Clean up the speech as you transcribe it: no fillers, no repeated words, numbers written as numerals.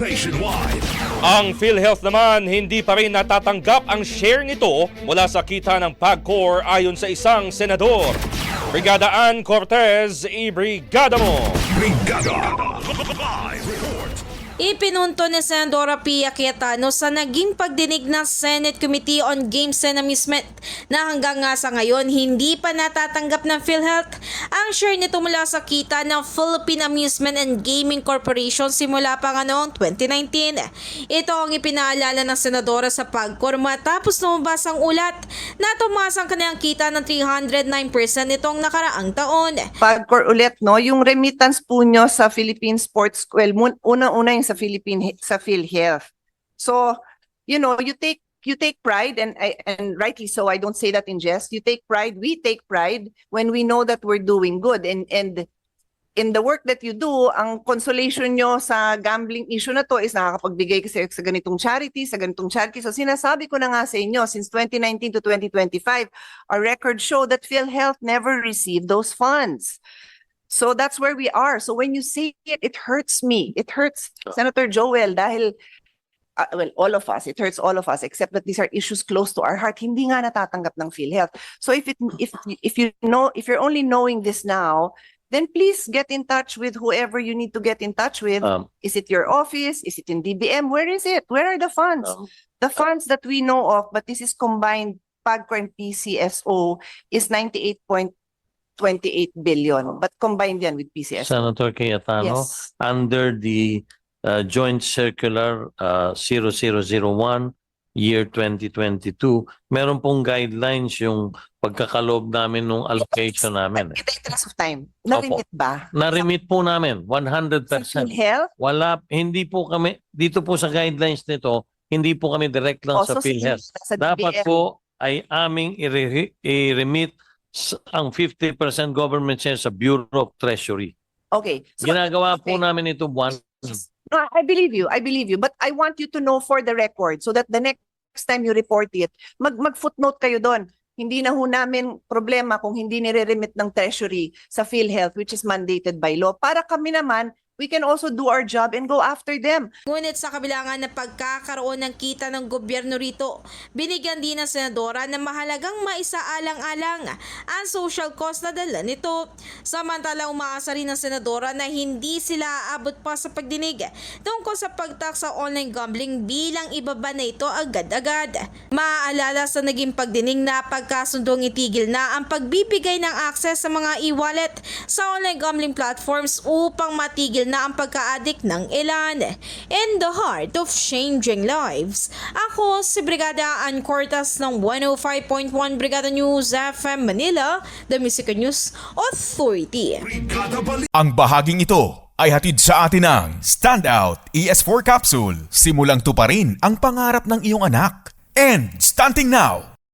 Nationwide. Ang PhilHealth naman hindi pa rin natatanggap ang share nito mula sa kita ng PAGCOR ayon sa isang senador. Brigada Ann Cortez, ibrigada mo! Brigada. Live report. Ipinunto ni Senadora Pia Cayetano sa naging pagdinig ng Senate Committee on Games and Amusement na hanggang nga sa ngayon hindi pa natatanggap ng PhilHealth ang share nito mula sa kita ng Philippine Amusement and Gaming Corporation simula pa nga noong 2019. Ito ang ipinaalala ng Senadora sa PAGCOR matapos lumabas ang ulat na tumaas ang kanyang kita ng 309% itong nakaraang taon. PAGCOR ulit, no, yung remittance po nyo sa Philippine Sports, well, una-una yung sa PhilHealth. So, you know, you take pride, and rightly so, I don't say that in jest. You take pride, we take pride when we know that we're doing good. And in the work that you do, ang consolation nyo sa gambling issue na to is nakakapagbigay kasi sa ganitong charity, So sinasabi ko na nga sa inyo, since 2019 to 2025, our records show that PhilHealth never received those funds. So that's where we are. So when you say it, it hurts me. It hurts Senator Joel dahil, well, all of us. It hurts all of us, except that these are issues close to our heart. Hindi nga natatanggap ng PhilHealth. So if you're only knowing this now, then please get in touch with whoever you need to get in touch with. Is it your office? Is it in DBM? Where is it? Where are the funds? The funds that we know of, but this is combined, PAGCOR and PCSO, is 98.28 billion, but combined yan with PCSO. Senator Cayetano, Yes. under the Joint Circular 0001, year 2022, meron pong guidelines yung pagkakaloob namin ng allocation namin. In the interest of time, narimit ba? Na-remit po namin, Sa 100%. PhilHealth? Wala, hindi po kami, dito po sa guidelines nito, hindi po kami direct lang sa Also PhilHealth. sa Dapat DBM. po ay aming i-remit ang 50% government share sa Bureau of Treasury. Okay. So, Ginagawa po okay. namin ito buwan. No, I believe you. But I want you to know for the record so that the next time you report it, mag-footnote kayo doon. Hindi na ho namin problema kung hindi nire-remit ng Treasury sa PhilHealth, which is mandated by law. Para kami naman, we can also do our job and go after them. Ngunit sa kabilangan ng pagkakaroon ng kita ng gobyerno rito, binigyan din ng senadora na mahalagang maisaalang-alang ang social cost na dala nito. Samantala umaasa rin ng senadora na hindi sila aabot pa sa pagdinig tungkol sa pagtax sa online gambling bilang ibaba na ito agad-agad. Maaalala sa naging pagdinig na pagkasundong itigil na ang pagbibigay ng access sa mga e-wallet sa online gambling platforms upang matigil na ang pagka-addict ng ilan. In the heart of changing lives, ako si Brigada Ann Cortez ng 105.1 Brigada News FM Manila, the Music News Authority. Brigada Bali. Ang bahaging ito ay hatid sa atin ng Standout ES4 Capsule. Simulang tuparin ang pangarap ng iyong anak. And stunting now!